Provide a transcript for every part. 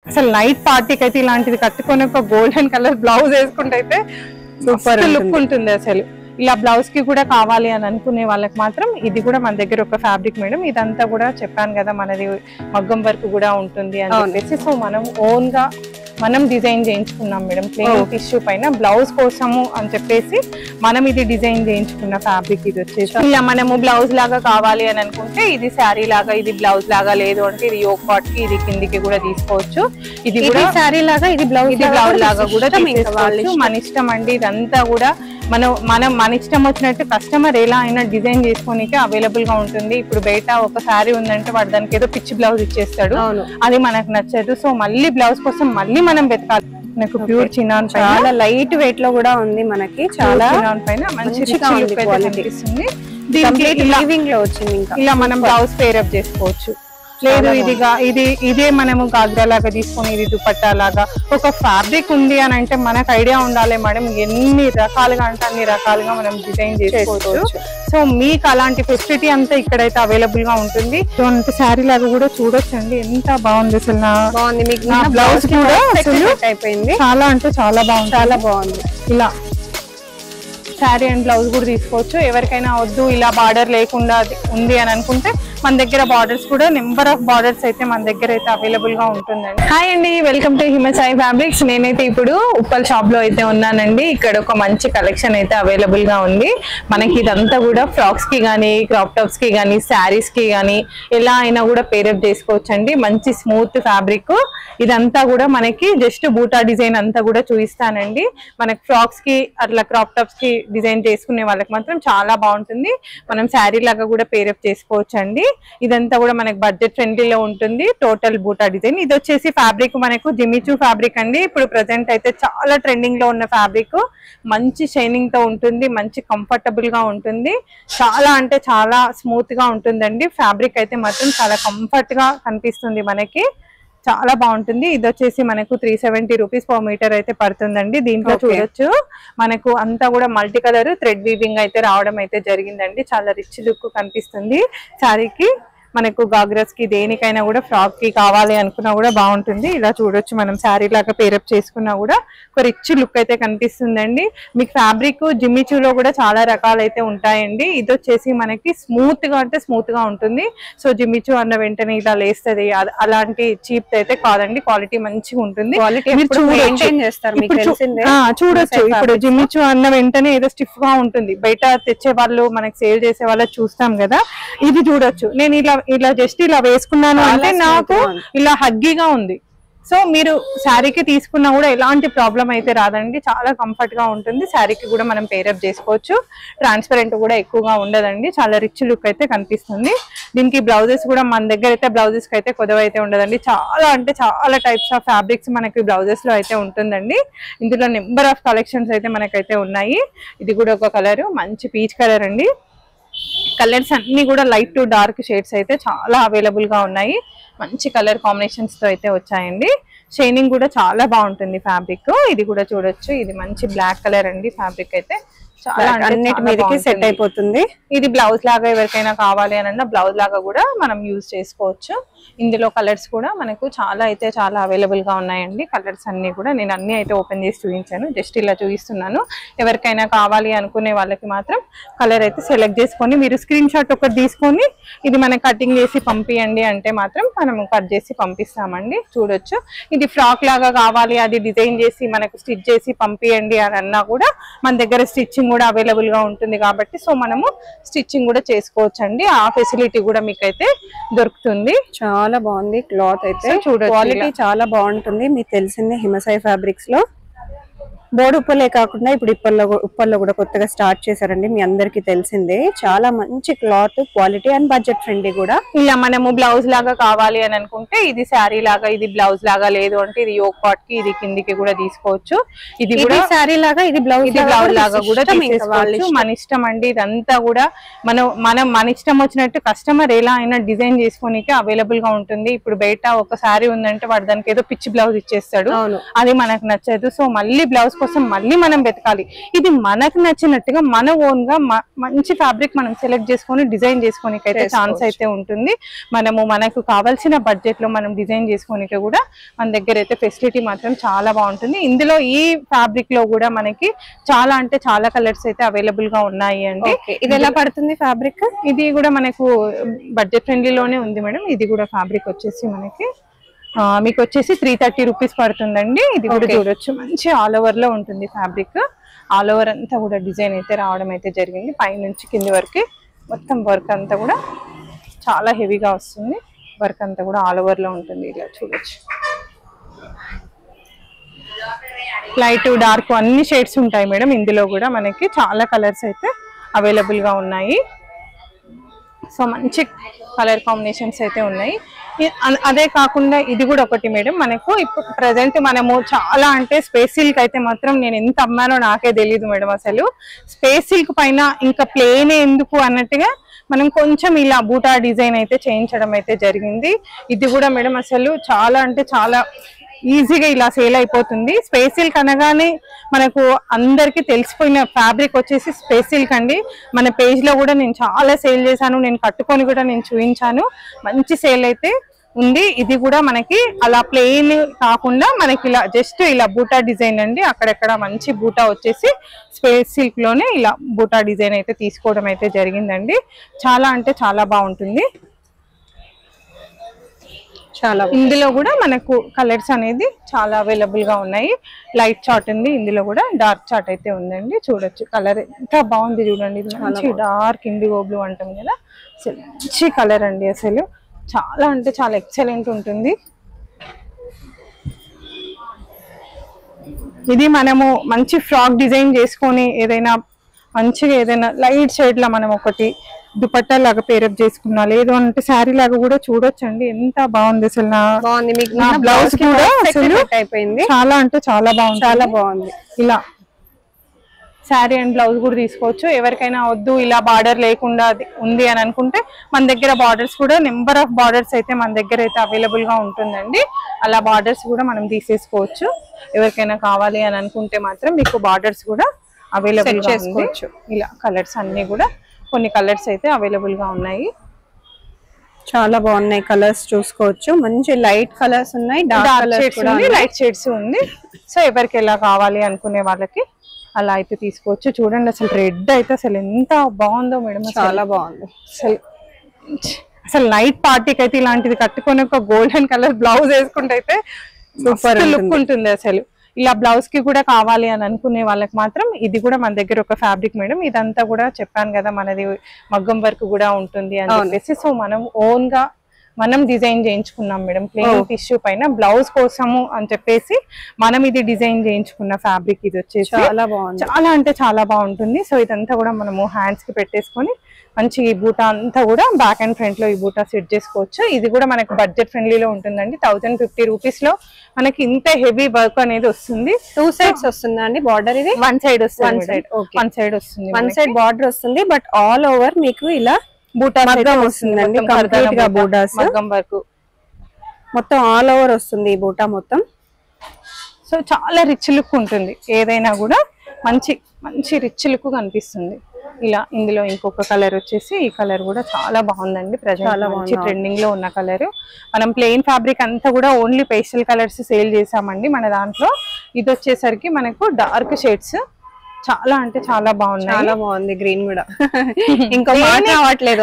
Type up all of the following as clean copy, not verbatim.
అసలు నైట్ పార్టీకి అయితే ఇలాంటిది కట్టుకొని ఒక గోల్డెన్ కలర్ బ్లౌజ్ వేసుకుంటే అయితే సూపర్ లుక్ ఉంటుంది అసలు. ఇలా బ్లౌజ్ కి కూడా కావాలి అని అనుకునే వాళ్ళకి మాత్రం ఇది కూడా మన దగ్గర ఒక ఫ్యాబ్రిక్ మేడం. ఇదంతా కూడా చెప్పాను కదా మనది మగ్గం వర్క్ కూడా ఉంటుంది అని చెప్పేసి. సో మనం ఓన్ గా మనం డిజైన్ చేయించుకున్నాం మేడం. ప్లెయిన్ టిష్యూ పైన బ్లౌజ్ కోసము అని చెప్పేసి మనం ఇది డిజైన్ చేయించుకున్న ఫ్యాబ్రిక్. ఇది వచ్చేసి ఇలా మనము బ్లౌజ్ లాగా కావాలి అని అనుకుంటే ఇది శారీ లాగా, ఇది బ్లౌజ్ లాగా, లేదు అంటే ఇది యోక్ పార్ట్ కి ఇది కిందికి కూడా తీసుకోవచ్చు. ఇది కూడా శారీ లాగా, ఇది బ్లౌజ్ లాగా కూడా తీసుకోవచ్చు. మన ఇష్టం అండి. ఇదంతా కూడా మన ఇష్టం వచ్చినట్టు కస్టమర్ ఎలా అయినా డిజైన్ చేసుకోనికి అవైలబుల్ గా ఉంటుంది. ఇప్పుడు బయట ఒక శారీ ఉందంటే వాడు దానికి ఏదో పిచ్చి బ్లౌజ్ ఇచ్చేస్తాడు, అది మనకు నచ్చదు. సో మళ్ళీ బ్లౌజ్ కోసం మళ్ళీ మనం వెతకాలి. నాకు ప్యూర్ చినాన్ చాలా లైట్ వెయిట్ లో కూడా ఉంది. మనకి చాలా చినాన్ పైన మంచి కనిపిస్తుంది. దీనికి లో వచ్చింది. ఇలా మనం బ్లౌజ్ పేరప్ చేసుకోవచ్చు. లేదు ఇదే మనము గాగ్రా లాగా తీసుకొని ఇది దుపట్టా లాగా ఒక ఫ్యాబ్రిక్ ఉంది అని అంటే మనకు ఐడియా ఉండాలి మేడం. ఎన్ని రకాలుగా అంటే అన్ని రకాలుగా మనం డిజైన్ చేసుకోవచ్చు. సో మీకు అలాంటి ఫెసిలిటీ అంతా ఇక్కడైతే అవైలబుల్ గా ఉంటుంది. శారీ లాగా కూడా చూడొచ్చండి, ఎంత బాగుంది అసలు. బాగుంది. మీకు బ్లౌజ్ కూడా అయిపోయింది. చాలా అంటే చాలా బాగుంది. చాలా బాగుంది. ఇలా శారీ అండ్ బ్లౌజ్ కూడా తీసుకోవచ్చు. ఎవరికైనా వద్దు ఇలా బార్డర్ లేకుండా ఉంది అని అనుకుంటే మన దగ్గర బార్డర్స్ కూడా నెంబర్ ఆఫ్ బార్డర్స్ అయితే మన దగ్గర అయితే అవైలబుల్ గా ఉంటుందండి. హాయ్ అండి, వెల్కమ్ టు హిమసాయి ఫ్యాబ్రిక్స్. నేనైతే ఇప్పుడు ఉప్పల్ షాప్ లో అయితే ఉన్నానండి. ఇక్కడ ఒక మంచి కలెక్షన్ అయితే అవైలబుల్ గా ఉంది. మనకి ఇదంతా కూడా ఫ్రాక్స్ కి గానీ, క్రాప్ టాప్స్ కి గానీ, శారీస్ కి గానీ ఎలా అయినా కూడా పేరప్ చేసుకోవచ్చు అండి. మంచి స్మూత్ ఫ్యాబ్రిక్. ఇదంతా కూడా మనకి జస్ట్ బూటా డిజైన్ అంతా కూడా చూపిస్తానండి. మనకి ఫ్రాక్స్ కి అట్లా క్రాప్ టాప్స్ కి డిజైన్ చేసుకునే వాళ్ళకి మాత్రం చాలా బాగుంటుంది. మనం శారీ లాగా కూడా పేరప్ చేసుకోవచ్చు అండి. ఇదంతా కూడా మనకి బడ్జెట్ ఫ్రెండ్లీలో ఉంటుంది. టోటల్ బూటా డిజైన్. ఇది వచ్చేసి ఫ్యాబ్రిక్ మనకు జిమిచూ ఫ్యాబ్రిక్ అండి. ఇప్పుడు ప్రెసెంట్ అయితే చాలా ట్రెండింగ్ లో ఉన్న ఫ్యాబ్రిక్. మంచి షైనింగ్ తో ఉంటుంది, మంచి కంఫర్టబుల్ గా ఉంటుంది. చాలా అంటే చాలా స్మూత్ గా ఉంటుందండి. ఫ్యాబ్రిక్ అయితే మాత్రం చాలా కంఫర్ట్ గా కనిపిస్తుంది మనకి. చాలా బాగుంటుంది. ఇది వచ్చేసి మనకు 370 రూపీస్ పర్ మీటర్ అయితే పడుతుందండి. దీంట్లో చూడొచ్చు మనకు అంతా కూడా మల్టీ కలర్ థ్రెడ్ వీవింగ్ అయితే రావడం అయితే జరిగిందండి. చాలా రిచ్ లుక్ కనిపిస్తుంది శారీకి. మనకు గాగ్రాస్ కి దేనికైనా కూడా ఫ్రాక్ కి కావాలి అనుకున్నా కూడా బాగుంటుంది. ఇలా చూడొచ్చు మనం శారీ లాగా పేరప్ చేసుకున్నా కూడా ఒక రిచ్ లుక్ అయితే కనిపిస్తుందండి. మీకు ఫ్యాబ్రిక్ జిమ్మిచూలో కూడా చాలా రకాలు అయితే ఉంటాయండి. ఇది వచ్చేసి మనకి స్మూత్ గా అంటే స్మూత్ గా ఉంటుంది. సో జిమ్మిచూ అన్న వెంటనే ఇలా లేస్తుంది, అలాంటి చీప్ అయితే కాదండి. క్వాలిటీ మంచిగా ఉంటుంది. చూడొచ్చు ఇప్పుడు జిమ్మిచూ అన్న వెంటనే ఏదో స్టిఫ్ గా ఉంటుంది. బయట తెచ్చే వాళ్ళు మనకి సేల్ చేసే వాళ్ళు చూస్తాం కదా. ఇది చూడొచ్చు. నేను ఇలా జస్ట్ ఇలా వేసుకున్నాను అంటే నాకు ఇలా హగ్గీగా ఉంది. సో మీరు శారీకి తీసుకున్నా కూడా ఎలాంటి ప్రాబ్లం అయితే రాదండి. చాలా కంఫర్ట్ గా ఉంటుంది. శారీకి కూడా మనం పేరప్ చేసుకోవచ్చు. ట్రాన్స్పరెంట్ కూడా ఎక్కువగా ఉండదండి. చాలా రిచ్ లుక్ అయితే కనిపిస్తుంది. దీనికి బ్లౌజెస్ కూడా మన దగ్గర అయితే బ్లౌజెస్ కి అయితే కొదవ అయితే ఉండదండి. చాలా అంటే చాలా టైప్స్ ఆఫ్ ఫ్యాబ్రిక్స్ మనకి బ్లౌజెస్ లో అయితే ఉంటుందండి. ఇందులో నెంబర్ ఆఫ్ కలెక్షన్స్ అయితే మనకైతే ఉన్నాయి. ఇది కూడా ఒక కలర్, మంచి పీచ్ కలర్ అండి. కలర్స్ అన్ని కూడా లైట్ టు డార్క్ షేడ్స్ అయితే చాలా అవైలబుల్ గా ఉన్నాయి. మంచి కలర్ కాంబినేషన్స్ తో అయితే వచ్చాయండి. షైనింగ్ కూడా చాలా బాగుంటుంది ఫ్యాబ్రిక్. ఇది కూడా చూడొచ్చు. ఇది మంచి బ్లాక్ కలర్ అండి. ఫ్యాబ్రిక్ అయితే చాలా అన్నిటి మీదకి సెట్ అయిపోతుంది. ఇది బ్లౌజ్ లాగా ఎవరికైనా కావాలి అని బ్లౌజ్ లాగా కూడా మనం యూజ్ చేసుకోవచ్చు. ఇందులో కలర్స్ కూడా మనకు చాలా అయితే చాలా అవైలబుల్ గా ఉన్నాయండి. కలర్స్ అన్ని కూడా నేను అన్ని అయితే ఓపెన్ చేసి చూపించాను. జస్ట్ ఇలా చూపిస్తున్నాను. ఎవరికైనా కావాలి అనుకునే వాళ్ళకి మాత్రం కలర్ అయితే సెలెక్ట్ చేసుకొని మీరు స్క్రీన్ షాట్ ఒకటి తీసుకొని ఇది మనకి కటింగ్ చేసి పంపియండి అంటే మాత్రం మనం కట్ చేసి పంపిస్తామండి. చూడొచ్చు. ఇది ఫ్రాక్ లాగా కావాలి, అది డిజైన్ చేసి మనకు స్టిచ్ చేసి పంపియండి అని అన్నా కూడా మన దగ్గర స్టిచ్చింగ్ కూడా అవైలబుల్ గా ఉంటుంది కాబట్టి సో మనము స్టిచ్చింగ్ కూడా చేసుకోవచ్చు అండి. ఆ ఫెసిలిటీ కూడా మీకైతే దొరుకుతుంది. చాలా బాగుంది క్లాత్ అయితే. చూడండి, క్వాలిటీ చాలా బాగుంటుంది. మీకు తెలిసిందే హిమసాయి ఫ్యాబ్రిక్స్ లో బోర్డు ఉప్పలే కాకుండా ఇప్పుడు ఉప్పల్లో కూడా కొత్తగా స్టార్ట్ చేశారండి. మీ అందరికి తెలిసిందే. చాలా మంచి cloth, quality and budget friendly కూడా. ఇలా మనము బ్లౌజ్ లాగా కావాలి అని అనుకుంటే ఇది శారీ లాగా, ఇది బ్లౌజ్ లాగా, లేదు అంటే ఇది యోక్ పార్ట్ కి ఇది కిందికి కూడా తీసుకోవచ్చు. ఇది కూడా శారీ లాగా, ఇది బ్లౌజ్ లాగా కూడా తీసుకోవచ్చు. మన ఇష్టం అండి. ఇదంతా కూడా మన ఇష్టం వచ్చినట్టు కస్టమర్ ఎలా అయినా డిజైన్ చేసుకోనికి అవైలబుల్ గా ఉంటుంది. ఇప్పుడు బయట ఒక శారీ ఉందంటే వాడు దానికి ఏదో పిచ్చి బ్లౌజ్ ఇచ్చేస్తాడు, అది మనకు నచ్చదు. సో మళ్ళీ బ్లౌజ్ కోసం మళ్ళీ మనం వెతకాలి. ఇది మనకు నచ్చినట్టుగా మన ఓన్ గా మంచి ఫ్యాబ్రిక్ మనం సెలెక్ట్ చేసుకొని డిజైన్ చేసుకోనికి అయితే ఛాన్స్ అయితే ఉంటుంది. మనకు కావాల్సిన బడ్జెట్ లో మనం డిజైన్ చేసుకోనికి కూడా మన దగ్గర అయితే ఫెసిలిటీ మాత్రం చాలా బాగుంటుంది. ఇందులో ఈ ఫ్యాబ్రిక్ లో కూడా మనకి చాలా అంటే చాలా కలర్స్ అయితే అవైలబుల్ గా ఉన్నాయి అండి. ఇది ఎలా పడుతుంది ఫ్యాబ్రిక్? ఇది కూడా మనకు బడ్జెట్ ఫ్రెండ్లీలోనే ఉంది మేడం. ఇది కూడా ఫ్యాబ్రిక్ వచ్చేసి మనకి మీకు వచ్చేసి 330 రూపీస్ పడుతుందండి. ఇది కూడా చూడొచ్చు, మంచి ఆల్ ఓవర్ లో ఉంటుంది ఫ్యాబ్రిక్. ఆల్ ఓవర్ అంతా కూడా డిజైన్ అయితే రావడం అయితే జరిగింది. పై నుంచి కింది వరకు మొత్తం వర్క్ అంతా కూడా చాలా హెవీగా వస్తుంది. వర్క్ అంతా కూడా ఆల్ ఓవర్ లో ఉంటుంది. ఇలా చూడొచ్చు, లైట్ డార్క్ అన్ని షేడ్స్ ఉంటాయి మేడం. ఇందులో కూడా మనకి చాలా కలర్స్ అయితే అవైలబుల్ గా ఉన్నాయి. సో మంచి కలర్ కాంబినేషన్స్ అయితే ఉన్నాయి. అదే కాకుండా ఇది కూడా ఒకటి మేడం, మనకు ఇప్పుడు ప్రెసెంట్ మనము చాలా అంటే స్పేస్ సిల్క్ అయితే మాత్రం నేను ఎంత అమ్మానో నాకే తెలియదు మేడం. అసలు స్పేస్ సిల్క్ పైన ఇంకా ప్లేన్ ఎందుకు అన్నట్టుగా మనం కొంచెం ఇలా బూటా డిజైన్ అయితే చేయించడం అయితే జరిగింది. ఇది కూడా మేడం అసలు చాలా అంటే చాలా ఈజీగా ఇలా సేల్ అయిపోతుంది. స్పేస్ సిల్క్ అనగానే మనకు అందరికి తెలిసిపోయిన ఫ్యాబ్రిక్ వచ్చేసి స్పేస్ సిల్క్ అండి. మన పేజ్ లో కూడా నేను చాలా సేల్ చేశాను, నేను కట్టుకొని కూడా నేను చూపించాను. మంచి సేల్ అయితే ఉంది. ఇది కూడా మనకి అలా ప్లెయిన్ కాకుండా మనకి ఇలా జస్ట్ ఇలా బూటా డిజైన్ అండి. అక్కడెక్కడ మంచి బూటా వచ్చేసి స్పేస్ సిల్క్ లోనే ఇలా బూటా డిజైన్ అయితే తీసుకోవడం అయితే జరిగిందండి. చాలా అంటే చాలా బాగుంటుంది. చాలా ఇందులో కూడా మనకు కలర్స్ అనేది చాలా అవైలబుల్ గా ఉన్నాయి. లైట్ చార్ట్ ఉంది, ఇందులో కూడా డార్క్ చార్ట్ అయితే ఉందండి. చూడొచ్చు కలర్ ఎంత బాగుంది చూడండి. ఇది మంచి డార్క్ ఇండిగో బ్లూ అంటాం కదా, అసలు మంచి కలర్ అండి. అసలు చాలా అంటే చాలా ఎక్సలెంట్ ఉంటుంది. ఇది మనము మంచి ఫ్రాక్ డిజైన్ చేసుకొని ఏదైనా మంచిగా ఏదైనా లైట్ షేడ్ లా మనం ఒకటి దుపట్టా లాగా పేరప్ చేసుకున్నా, లేదు అంటే శారీ లాగా కూడా చూడొచ్చండి. ఎంత బాగుంది అసలు. నా బ్లౌజ్ కూడా అయిపోయింది. చాలా అంటే చాలా బాగుంది, చాలా బాగుంది. ఇలా శారీ అండ్ బ్లౌజ్ కూడా తీసుకోవచ్చు. ఎవరికైనా వద్దు ఇలా బార్డర్ లేకుండా ఉంది అని అనుకుంటే మన దగ్గర బార్డర్స్ కూడా నెంబర్ ఆఫ్ బార్డర్స్ అయితే మన దగ్గర అయితే అవైలబుల్ గా ఉంటుందండి. అలా బార్డర్స్ కూడా మనం తీసేసుకోవచ్చు. ఎవరికైనా కావాలి అని అనుకుంటే మాత్రం మీకు బార్డర్స్ కూడా అవైలబుల్ చేసుకోవచ్చు. ఇలా కలర్స్ అన్ని కూడా కొన్ని కలర్స్ అయితే అవైలబుల్ గా ఉన్నాయి. చాలా బాగున్నాయి కలర్స్, చూసుకోవచ్చు. మంచి లైట్ కలర్స్ ఉన్నాయి, డార్క్ షేడ్స్ ఉంది, లైట్ షేడ్స్ ఉంది. సో ఎవరికి ఎలా కావాలి అనుకునే వాళ్ళకి అలా అయితే తీసుకోవచ్చు. చూడండి అసలు రెడ్ అయితే అసలు ఎంత బాగుందో మేడం. చాలా బాగుంది అసలు నైట్ పార్టీకి అయితే ఇలాంటిది కట్టుకొని ఒక గోల్డెన్ కలర్ బ్లౌజ్ వేసుకుంటే అయితే సూపర్ లుక్ ఉంటుంది అసలు. ఇలా బ్లౌజ్ కి కూడా కావాలి అని అనుకునే వాళ్ళకి మాత్రం ఇది కూడా మన దగ్గర ఒక ఫ్యాబ్రిక్ మేడం. ఇదంతా కూడా చెప్పాను కదా మనది మగ్గం వర్క్ కూడా ఉంటుంది అని చెప్పేసి. సో మనం ఓన్ గా మనం డిజైన్ చేయించుకున్నాం మేడం. ప్లెయిన్ టిష్యూ పైన బ్లౌజ్ కోసము అని చెప్పేసి మనం ఇది డిజైన్ చేయించుకున్న ఫ్యాబ్రిక్. ఇది వచ్చేసి చాలా బాగుంది, చాలా అంటే చాలా బాగుంటుంది. సో ఇదంతా కూడా మనము హ్యాండ్స్ కి పెట్టేసుకొని మంచి ఈ బూటా అంతా కూడా బ్యాక్ అండ్ ఫ్రంట్ లో ఈ బూటా సెట్ చేసుకోవచ్చు. ఇది కూడా మనకు బడ్జెట్ ఫ్రెండ్లీలో ఉంటుందండి. 1050 రూపీస్ లో మనకి ఇంత హెవీ వర్క్ అనేది వస్తుంది. 2 సైడ్స్ వస్తుందా అండి బార్డర్? ఇది వన్ సైడ్ వస్తుంది, వన్ సైడ్ బార్డర్ వస్తుంది. బట్ ఆల్ ఓవర్ మీకు ఇలా బూటా వస్తుందండి. కంప్లీట్ గా బూటాస్ మగ్గం వర్క్ మొత్తం ఆల్ ఓవర్ వస్తుంది ఈ బూటా మొత్తం. సో చాలా రిచ్ లుక్ ఉంటుంది. ఏదైనా కూడా మంచి మంచి రిచ్ లుక్ కనిపిస్తుంది. ఇలా ఇందులో ఇంకొక కలర్ వచ్చేసి ఈ కలర్ కూడా చాలా బాగుందండి. ప్రజెంట్ మంచి ట్రెండింగ్ లో ఉన్న కలర్. మనం ప్లెయిన్ ఫ్యాబ్రిక్ అంతా కూడా ఓన్లీ పేస్టల్ కలర్స్ సేల్ చేసామండి మన దాంట్లో. ఇది వచ్చేసరికి మనకు డార్క్ షేడ్స్ చాలా అంటే చాలా బాగున్నాయి. చాలా బాగుంది గ్రీన్ కూడా. ఇంకా రావట్లేదు,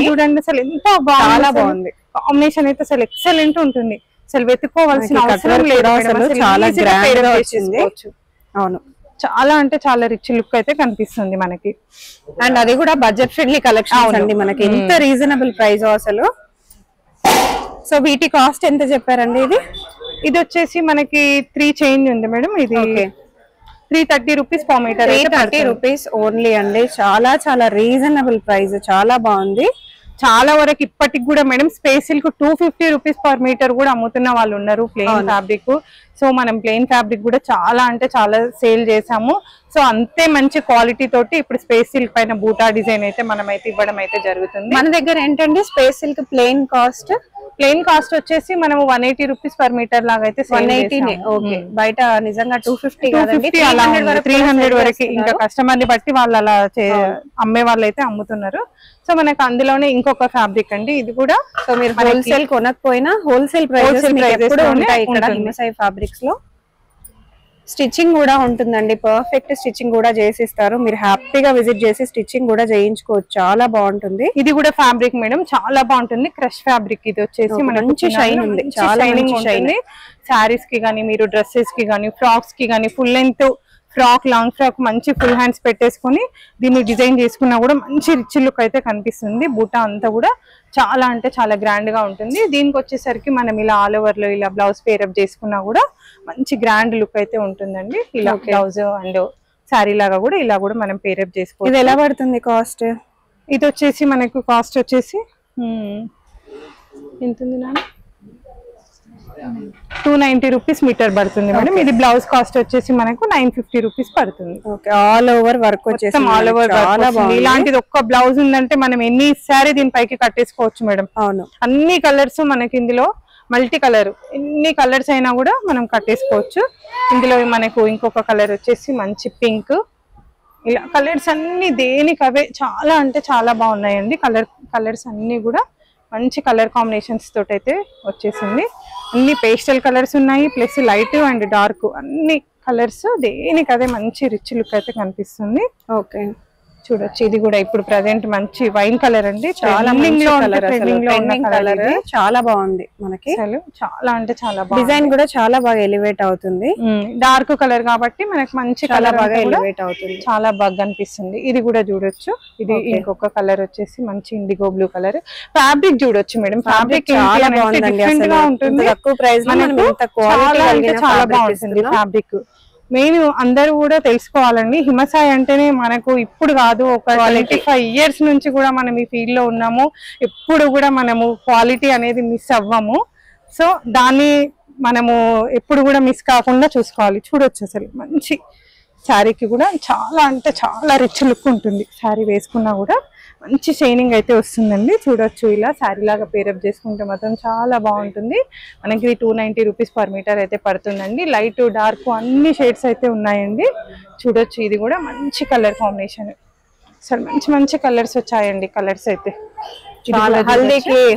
చూడండి అసలు ఎంత బాగుంది కాంబినేషన్ అయితే. అసలు ఎక్సలెంట్ ఉంటుంది, అసలు వెతుక్కోవాల్సిన అవసరం లేదు. చాలా గ్రాండ్ గా వచ్చింది. అవును, చాలా అంటే చాలా రిచ్ లుక్ అయితే కనిపిస్తుంది మనకి. అండ్ అది కూడా బడ్జెట్ ఫ్రెండ్లీ కలెక్షన్ అండి మనకి. ఎంత రీజనబుల్ ప్రైస్ అసలు. సో వీటి కాస్ట్ ఎంత చెప్పారండి? ఇది వచ్చేసి మనకి 3 చేంజ్ ఉంది మేడం. ఇది 330 rupees per metre. 330 rupees only అండి. చాలా చాలా రీజనబుల్ ప్రైస్, చాలా బాగుంది. చాలా వరకు ఇప్పటికి కూడా madam space silk 250 rupees per metre కూడా అమ్ముతున్న వాళ్ళు ఉన్నారు ప్లెయిన్ ఫ్యాబ్రిక్. సో మనం ప్లెయిన్ ఫ్యాబ్రిక్ కూడా చాలా అంటే చాలా సేల్ చేసాము. సో అంతే మంచి క్వాలిటీ తోటి ఇప్పుడు స్పేస్ సిల్క్ పైన బూటా డిజైన్ అయితే మనం అయితే ఇవ్వడం అయితే జరుగుతుంది. మన దగ్గర ఏంటంటే space silk plain cost plain cost వచ్చేసి మనం 180 రూపీస్ పర్ మీటర్ లాగా అయితే 180. ఓకే, బయట నిజంగా 250 కాదండి, 300 వరకు ఇంకా కస్టమర్ ని బట్టి వాళ్ళు అలా అమ్మే వాళ్ళు అయితే అమ్ముతున్నారు. సో మనకు అందులోనే ఇంకొక ఫ్యాబ్రిక్ అండి, ఇది కూడా సో మీరు హోల్సేల్ కొనకపోయినా హోల్సేల్ ప్రైసెస్ ఎప్పుడు ఉంటాయి ఇక్కడ హిమసాయి ఫ్యాబ్రిక్స్ లో. స్టిచ్చింగ్ కూడా ఉంటుందండి, పర్ఫెక్ట్ స్టిచ్చింగ్ కూడా చేసిస్తారు. మీరు హ్యాపీగా విజిట్ చేసి స్టిచ్చింగ్ కూడా చేయించుకోవచ్చు, చాలా బాగుంటుంది. ఇది కూడా ఫ్యాబ్రిక్ మేడం చాలా బాగుంటుంది, క్రష్ ఫ్యాబ్రిక్. ఇది వచ్చేసి మంచి షైన్ ఉంది, చాలా షైన్. శారీస్ కి గానీ, మీరు డ్రెస్సెస్ కి గానీ, ఫ్రాక్స్ కి గానీ, full length frock, long frock మంచి ఫుల్ హ్యాండ్స్ పెట్టేసుకుని దీన్ని డిజైన్ చేసుకున్నా కూడా మంచి రిచ్ లుక్ అయితే కనిపిస్తుంది. బూటా అంతా కూడా చాలా అంటే చాలా గ్రాండ్ గా ఉంటుంది. దీనికి వచ్చేసరికి మనం ఇలా ఆల్ ఓవర్ లో ఇలా బ్లౌజ్ పేరప్ చేసుకున్నా కూడా మంచి గ్రాండ్ లుక్ అయితే ఉంటుందండి. ఇలా బ్లౌజ్ అండ్ శారీ లాగా కూడా ఇలా కూడా మనం పేరప్ చేసుకోవచ్చు. ఇది ఎలా పడుతుంది కాస్ట్? ఇది వచ్చేసి మనకు కాస్ట్ వచ్చేసి ఎంత ఉంది నా 290 రూపీస్ మీటర్ పడుతుంది మేడం. ఇది బ్లౌజ్ కాస్ట్ వచ్చేసి మనకు 950 రూపీస్ పడుతుంది. ఆల్ ఓవర్ వర్క్ వచ్చేసి ఆల్ ఓవర్ ఇలాంటిది ఒక్క బ్లౌజ్ ఉందంటే మనం ఎన్ని సారీ దీనిపైకి కట్టేసుకోవచ్చు మేడం. అవును, అన్ని కలర్స్ మనకి ఇందులో మల్టీ కలర్, ఎన్ని కలర్స్ అయినా కూడా మనం కట్టేసుకోవచ్చు. ఇందులో మనకు ఇంకొక కలర్ వచ్చేసి మంచి పింక్. ఇలా కలర్స్ అన్ని దేనికి అవే చాలా అంటే చాలా బాగున్నాయండి. కలర్స్ అన్ని కూడా మంచి కలర్ కాంబినేషన్స్ తోటి అయితే వచ్చేసింది. అన్ని పేస్టల్ కలర్స్ ఉన్నాయి, ప్లస్ లైట్ అండ్ డార్క్, అన్ని కలర్స్ దేనికి అదే మంచి రిచ్ లుక్ అయితే కనిపిస్తుంది. ఓకే, చూడొచ్చు. ఇది కూడా ఇప్పుడు ప్రెసెంట్ మంచి వైన్ కలర్ అండి, చాలా చాలా బాగుంది మనకి. చాలా అంటే చాలా బాగుంది, డిజైన్ కూడా చాలా బాగా ఎలివేట్ అవుతుంది. డార్క్ కలర్ కాబట్టి మనకి మంచి కలర్ బాగా ఎలివేట్ అవుతుంది, చాలా బాగా అనిపిస్తుంది. ఇది కూడా చూడొచ్చు. ఇది ఇంకొక కలర్ వచ్చేసి మంచి ఇండిగో బ్లూ కలర్. ఫ్యాబ్రిక్ చూడొచ్చు మేడం, ఫ్యాబ్రిక్ చాలా డిఫరెంట్ గా ఉంటుంది, తక్కువ ప్రైస్ చాలా బాగుంటుంది ఫ్యాబ్రిక్. మెయిన్ అందరూ కూడా తెలుసుకోవాలండి, హిమసాయి అంటేనే మనకు ఇప్పుడు కాదు, ఒక 25 ఇయర్స్ నుంచి కూడా మనం ఈ ఫీల్డ్ లో ఉన్నాము. ఎప్పుడు కూడా మనము క్వాలిటీ అనేది మిస్ అవ్వము. సో దాన్ని మనము ఎప్పుడు కూడా మిస్ కాకుండా చూసుకోవాలి. చూడొచ్చు అసలు మంచి శారీకి కూడా చాలా అంటే చాలా రిచ్ లుక్ ఉంటుంది. శారీ వేసుకున్నా కూడా మంచి షైనింగ్ అయితే వస్తుందండి. చూడొచ్చు, ఇలా శారీ లాగా పేరప్ చేసుకుంటే మాత్రం చాలా బాగుంటుంది. మనకి 290 రూపీస్ పర్ మీటర్ అయితే పడుతుందండి. లైట్ డార్క్ అన్ని షేడ్స్ అయితే ఉన్నాయండి. చూడొచ్చు, ఇది కూడా మంచి కలర్ కాంబినేషన్. అసలు మంచి మంచి కలర్స్ వచ్చాయండి. కలర్స్ అయితే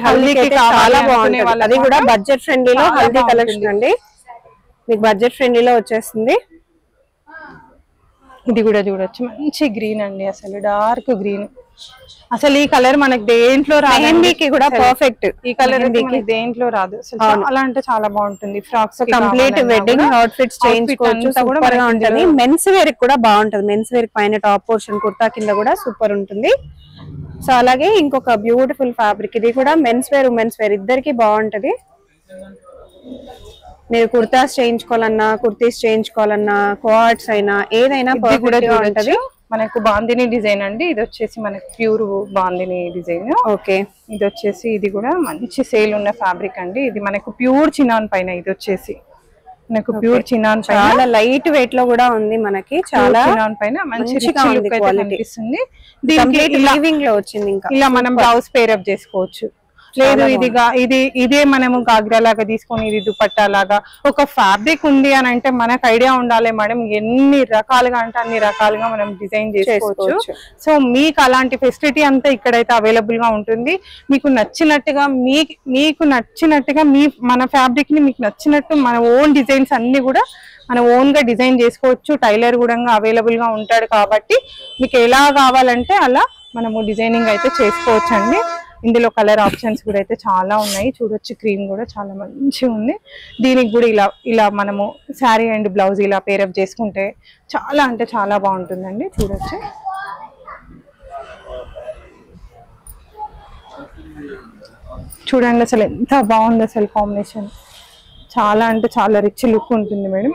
హల్దీకి చాలా బాగుంటుంది. అది కూడా బడ్జెట్ ఫ్రెండ్లీలో హల్దీ కలెక్షన్ అండి, మీకు బడ్జెట్ ఫ్రెండ్లీలో వచ్చేస్తుంది. ఇది కూడా చూడొచ్చు, మంచి గ్రీన్ అండి, అసలు డార్క్ గ్రీన్. అసలు ఈ కలర్ మనకి దేంట్లో రాదు కూడా పర్ఫెక్ట్. ఈ కలర్ దేంట్లో రాదు, చాలా అంటే చాలా బాగుంటుంది. Frocks complete wedding out fits చేయించుకోవచ్చు, సూపర్ గా ఉంటుంది. మెన్స్ వేర్ కూడా బాగుంటుంది. మెన్స్ వేర్ పైన టాప్ పోర్షన్ కుర్తా కింద కూడా సూపర్ ఉంటుంది. సో అలాగే ఇంకొక బ్యూటిఫుల్ ఫ్యాబ్రిక్, ఇది కూడా మెన్స్ వేర్ ఉమెన్స్ వేర్ ఇద్దరికి బాగుంటది. మీరు కుర్తాస్ చేయించుకోవాలన్నా, కుర్తీస్ చేయించుకోవాలన్నా, కోఆర్డ్స్ అయినా ఏదైనా కూడా ఉంటది. మనకు బాందిని డిజైన్ అండి, ఇది వచ్చేసి మనకి ప్యూర్ బాందిని డిజైన్. ఓకే, ఇది వచ్చేసి ఇది కూడా మంచి సేల్ ఉన్న ఫ్యాబ్రిక్ అండి. ఇది మనకు ప్యూర్ చినాన్ పైన, ఇది వచ్చేసి మనకు ప్యూర్ చినాన్ పైన చాలా లైట్ వెయిట్ లో కూడా ఉంది. మనకి చాలా చినాన్ పైన మంచి రిచ్ లుక్ అయితే కనిపిస్తుంది. వీవింగ్ లో వచ్చింది. ఇంకా ఇలా మనం బ్లౌజ్ పేరప్ చేసుకోవచ్చు. లేదు ఇదే మనము గాగ్రా లాగా తీసుకొని ఇది దుపట్టా లాగా ఒక ఫ్యాబ్రిక్ ఉంది అని అంటే మనకు ఐడియా ఉండాలి మేడం, ఎన్ని రకాలుగా అంటే అన్ని రకాలుగా మనం డిజైన్ చేసుకోవచ్చు. సో మీకు అలాంటి ఫెసిలిటీ అంతా ఇక్కడైతే అవైలబుల్ గా ఉంటుంది. మీకు నచ్చినట్టుగా మన ఫ్యాబ్రిక్ ని మీకు నచ్చినట్టు మన ఓన్ డిజైన్స్ అన్ని కూడా మన ఓన్ గా డిజైన్ చేసుకోవచ్చు. టైలర్ కూడా అవైలబుల్ గా ఉంటాడు కాబట్టి మీకు ఎలా కావాలంటే అలా మనము డిజైనింగ్ అయితే చేసుకోవచ్చు అండి. ఇందులో కలర్ ఆప్షన్స్ కూడా అయితే చాలా ఉన్నాయి. చూడొచ్చు, క్రీమ్ కూడా చాలా మంచిగా ఉంది. దీనికి కూడా ఇలా మనము శారీ అండ్ బ్లౌజ్ ఇలా పేరప్ చేసుకుంటే చాలా అంటే చాలా బాగుంటుందండి. చూడొచ్చు, చూడండి అసలు ఎంత బాగుంది అసలు కాంబినేషన్. చాలా అంటే చాలా రిచ్ లుక్ ఉంటుంది మేడం.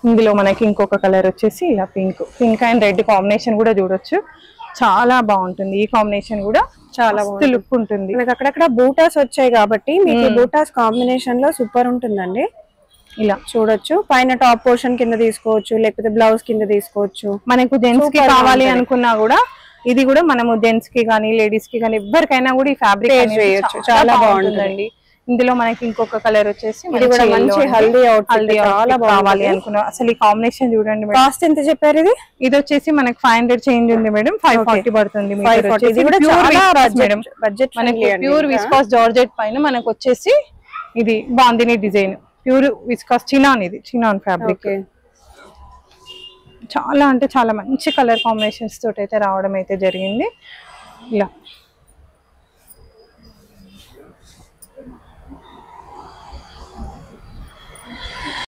ఇందులో మనకి ఇంకొక కలర్ వచ్చేసి ఇలా పింక్ అండ్ రెడ్ కాంబినేషన్ కూడా చూడొచ్చు, చాలా బాగుంటుంది. ఈ కాంబినేషన్ కూడా చాలా లుక్ ఉంటుంది. మనకి అక్కడక్కడ బూటాస్ వచ్చాయి కాబట్టి మీకు బూటాస్ కాంబినేషన్ లో సూపర్ ఉంటుందండి. ఇలా చూడొచ్చు, పైన టాప్ పోర్షన్ కింద తీసుకోవచ్చు, లేకపోతే బ్లౌజ్ కింద తీసుకోవచ్చు. మనకు జెంట్స్ కి కావాలి అనుకున్నా కూడా ఇది కూడా మనము జెంట్స్ కి కానీ లేడీస్ కి కానీ ఎవరికైనా కూడా ఈ ఫ్యాబ్రిక్ చేయొచ్చు. చాలా బాగుంటుందండి. ఇందులో మనకి ఇంకొక కలర్ వచ్చేసి ఇది కూడా మంచి హల్దీ అవుట్ఫిట్ చాలా కావాలి అనుకున్నా. అసలు ఈ కాంబినేషన్ చూడండి మేడం. కాస్ట్ ఎంత చెప్పారు ఇది? ఇది వచ్చేసి మనకి 500 చేంజ్ ఉంది మేడం. 540 పడుతుంది. బడ్జెట్ మనకి ప్యూర్ విస్కాస్ జార్జెట్ పైన మనకు వచ్చేసి ఇది bandhani design, pure viscous chinon, ఇది చినాన్ ఫ్యాబ్రిక్. చాలా అంటే చాలా మంచి కలర్ కాంబినేషన్స్ తోటి అయితే రావడం అయితే జరిగింది. ఇలా